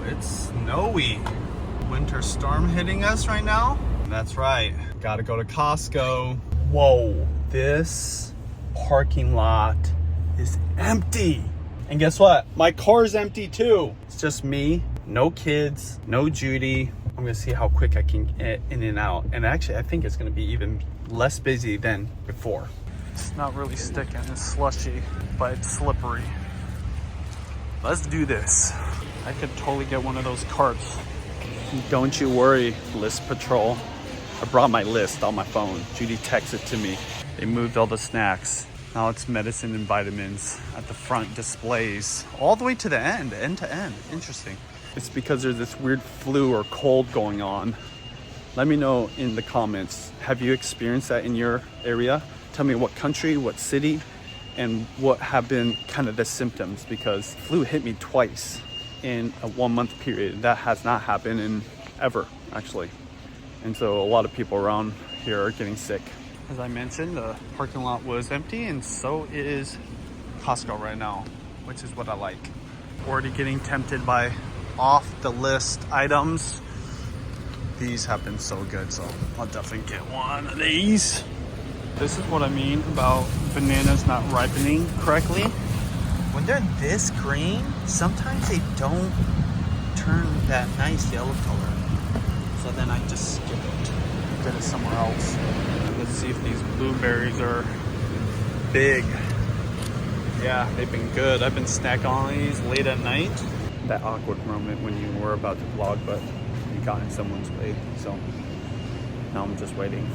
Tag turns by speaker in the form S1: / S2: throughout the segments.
S1: it's snowy. Winter storm hitting us right now. That's right. Gotta go to Costco. Whoa, this parking lot is empty. And guess what? My car's empty too. It's just me, no kids, no Judy. I'm gonna see how quick I can get in and out. And actually, I think it's gonna be even less busy than before. It's not really sticking, it's slushy, but it's slippery. Let's do this. I could totally get one of those carts. Don't you worry, list patrol. I brought my list on my phone. Judy texted to me. They moved all the snacks. Now it's medicine and vitamins at the front displays, all the way to the end to end. Interesting. It's because there's this weird flu or cold going on. Let me know in the comments. Have you experienced that in your area? Tell me what country, what city, and what have been kind of the symptoms, because flu hit me twice in a 1 month period. That has not happened in ever, actually. And so a lot of people around here are getting sick. As I mentioned, the parking lot was empty, and so is Costco right now, which is what I like. Already getting tempted by off the list items. These have been so good, so I'll definitely get one of these. This is what I mean about bananas not ripening correctly. When they're this green, sometimes they don't turn that nice yellow color. So then I just skip it, get it somewhere else. Let's see if these blueberries are big. Yeah, they've been good. I've been snacking on these late at night. That awkward moment when you were about to vlog, but you got in someone's way. So now I'm just waiting.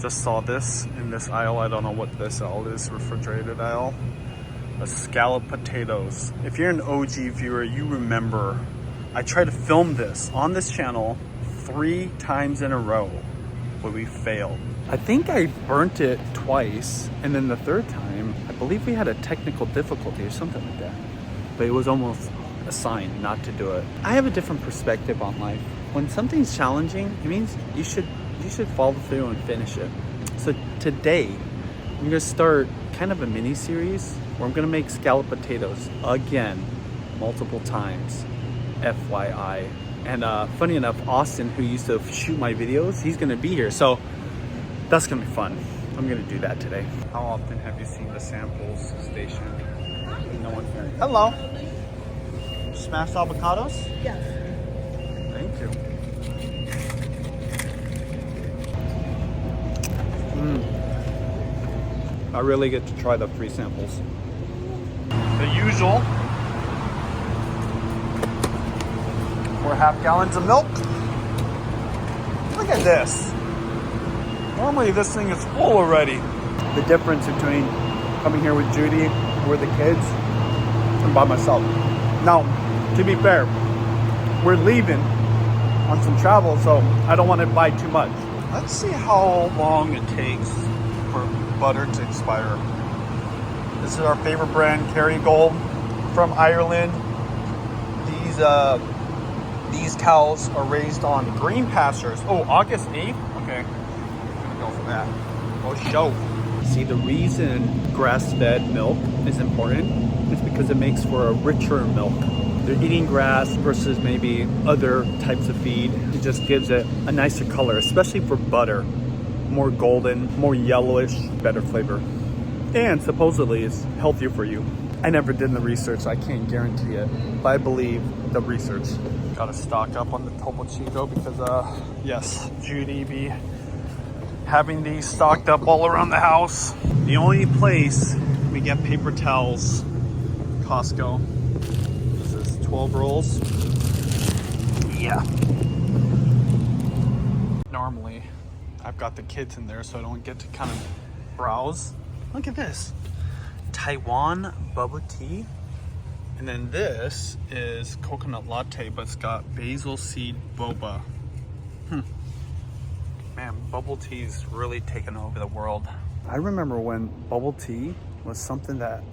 S1: Just saw this in this aisle. I don't know what this aisle is, refrigerated aisle. A scalloped potatoes. If you're an OG viewer, you remember I tried to film this on this channel 3 times in a row, but we failed. I think I burnt it twice, and then the third time, I believe we had a technical difficulty or something like that. But it was almost a sign not to do it. I have a different perspective on life. When something's challenging, it means you should follow through and finish it. So today, I'm gonna start kind of a mini series where I'm gonna make scalloped potatoes again, multiple times, FYI. And funny enough, Austin, who used to shoot my videos, he's gonna be here. So that's gonna be fun. I'm gonna do that today. How often have you seen the samples station? No one here. Hello. Smashed avocados?
S2: Yes.
S1: Thank you. I really get to try the free samples. The usual. 4.5 gallons of milk. Look at this. Normally this thing is full already. The difference between coming here with Judy or with the kids and by myself. Now, to be fair, we're leaving on some travel, so I don't want to buy too much. Let's see how long it takes for butter to expire. This is our favorite brand, Kerrygold from Ireland. These cows are raised on green pastures. Oh, August 8th? Okay, I'm gonna go for that. Oh, show. See, the reason grass-fed milk is important is because it makes for a richer milk. They're eating grass versus maybe other types of feed. It just gives it a nicer color, especially for butter. More golden, more yellowish, better flavor. And supposedly it's healthier for you. I never did the research, so I can't guarantee it, but I believe the research. Gotta stock up on the Topo Chico because, yes, Judy be having these stocked up all around the house. The only place we get paper towels, Costco. 12 rolls. Yeah. Normally, I've got the kids in there so I don't get to kind of browse. Look at this. Taiwan bubble tea. And then this is coconut latte, but it's got basil seed boba. Man, bubble tea's really taken over the world. I remember when bubble tea was something that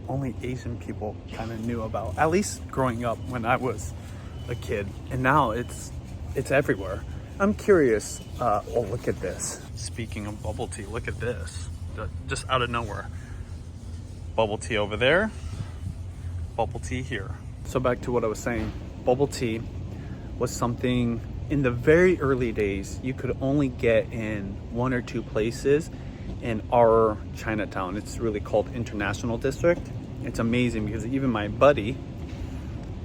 S1: only Asian people kind of knew about, at least growing up when I was a kid. And now it's everywhere. I'm curious. Oh, look at this. Speaking of bubble tea, look at this. Just out of nowhere. Bubble tea over there. bubble tea here. So back to what I was saying, bubble tea was something in the very early days you could only get in 1 or 2 places in our Chinatown. It's really called International District. It's amazing because even my buddy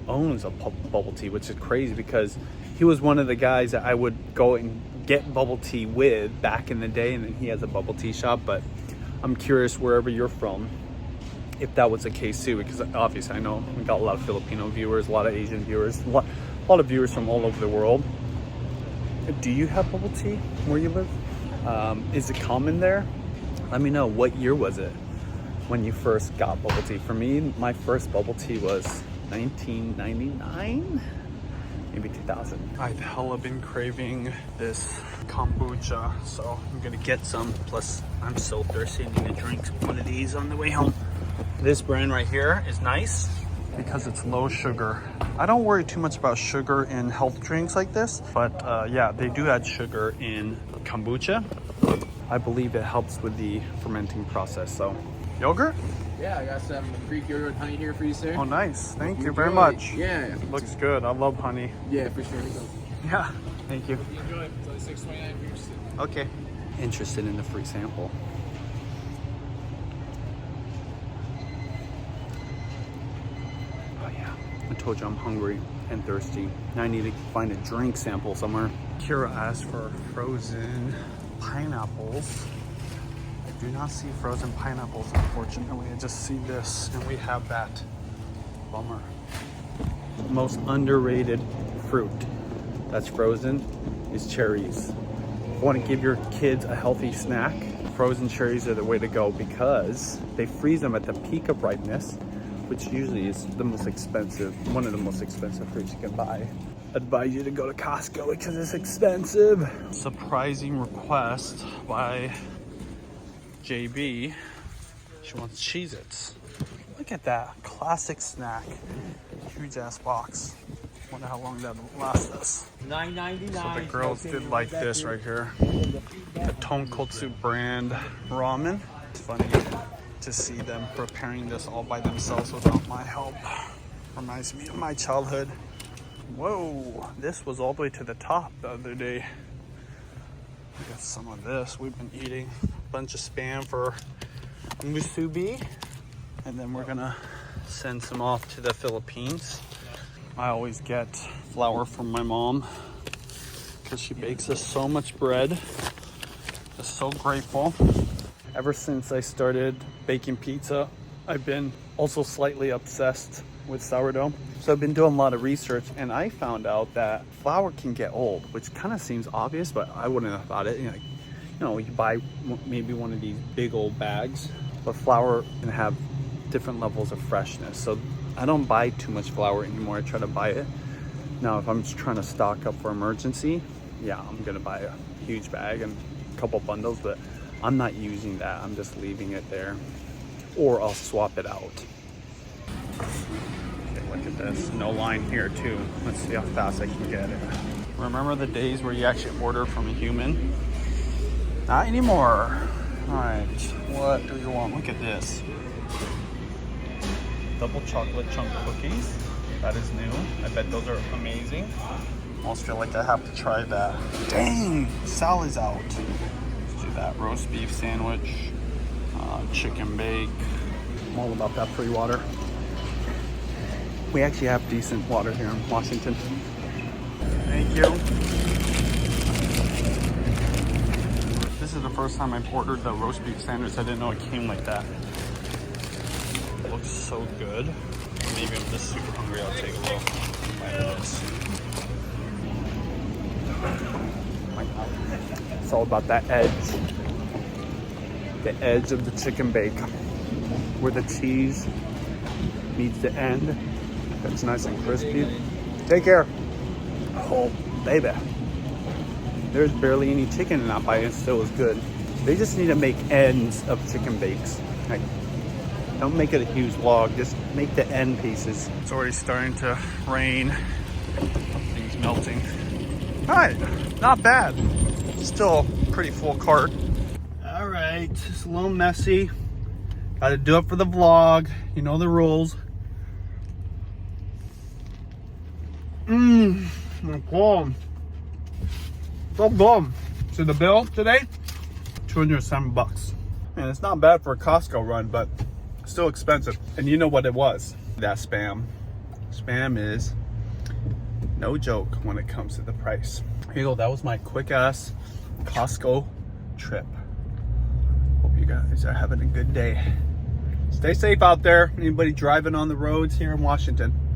S1: owns a bubble tea, which is crazy because he was one of the guys that I would go and get bubble tea with back in the day, and then he has a bubble tea shop. But I'm curious, wherever you're from, if that was the case too, because obviously I know we got a lot of Filipino viewers, a lot of Asian viewers, a lot of viewers from all over the world. Do you have bubble tea where you live? Is it common there? Let me know, what year was it when you first got bubble tea? For me, my first bubble tea was 1999, maybe 2000. I've hella been craving this kombucha, so I'm gonna get some. Plus, I'm so thirsty, I need to drink one of these on the way home. This brand right here is nice because it's low sugar. I don't worry too much about sugar in health drinks like this, but yeah, they do add sugar in kombucha. I believe it helps with the fermenting process. So, yogurt?
S2: Yeah, I got some Greek yogurt honey here for you, sir.
S1: Oh, nice. Thank you very much.
S2: Yeah.
S1: Looks good. I love honey.
S2: Yeah, for sure.
S1: Yeah, thank you.
S2: Enjoy. It's only $6.29 for your seat.
S1: Okay. Interested in the free sample. Oh yeah, I told you I'm hungry and thirsty. Now I need to find a drink sample somewhere. Kira asked for frozen pineapples. I do not see frozen pineapples, unfortunately. I just see this, and we have that. Bummer. Most underrated fruit that's frozen is cherries. If you want to give your kids a healthy snack, frozen cherries are the way to go because they freeze them at the peak of ripeness, which usually is the most expensive, one of the most expensive fruits you can buy. Advise you to go to Costco because it's expensive. Surprising request by JB. She wants Cheez-Its. Look at that, classic snack. Huge ass box. Wonder how long that'll last us.
S2: $9.99.
S1: So the girls did like this right here. The Tonkotsu brand ramen. It's funny to see them preparing this all by themselves without my help. Reminds me of my childhood. Whoa, this was all the way to the top the other day. I got some of this. We've been eating a bunch of Spam for musubi, and then we're gonna send some off to the Philippines. I always get flour from my mom because she bakes us so much bread. Just so grateful. Ever since I started baking pizza, I've been also slightly obsessed with sourdough. So I've been doing a lot of research, and I found out that flour can get old, which kind of seems obvious, but I wouldn't have thought it. You know, you buy maybe one of these big old bags, but flour can have different levels of freshness. So I don't buy too much flour anymore. I try to buy it. Now, if I'm just trying to stock up for emergency, yeah, I'm gonna buy a huge bag and a couple bundles, but I'm not using that. I'm just leaving it there, or I'll swap it out. Okay, look at this. No line here too. Let's see how fast I can get it. Remember the days where you actually order from a human? Not anymore. All right, what do you want? Look at this. Double chocolate chunk cookies. That is new. I bet those are amazing. Almost feel like I have to try that. Dang, salad's out. Let's do that. Roast beef sandwich, chicken bake. I'm all about that free water. We actually have decent water here in Washington. Thank you. This is the first time I've ordered the roast beef sandwich. I didn't know it came like that. It looks so good. Maybe I'm just super hungry. I'll take a little bite of this. It's all about that edge. The edge of the chicken bake. Where the cheese meets the end. That's nice and crispy. Take care. Oh, baby. There's barely any chicken in that bite. It still is good. They just need to make ends of chicken bakes. Like, don't make it a huge log. Just make the end pieces. It's already starting to rain. Things melting. All right, not bad. Still pretty full cart. All right, it's a little messy. Got to do it for the vlog. You know the rules. My God. So good. So the bill today, $207. Man, it's not bad for a Costco run, but still expensive. And you know what it was? That Spam. Spam is no joke when it comes to the price. Here you go. That was my quick ass Costco trip. Hope you guys are having a good day. Stay safe out there. Anybody driving on the roads here in Washington.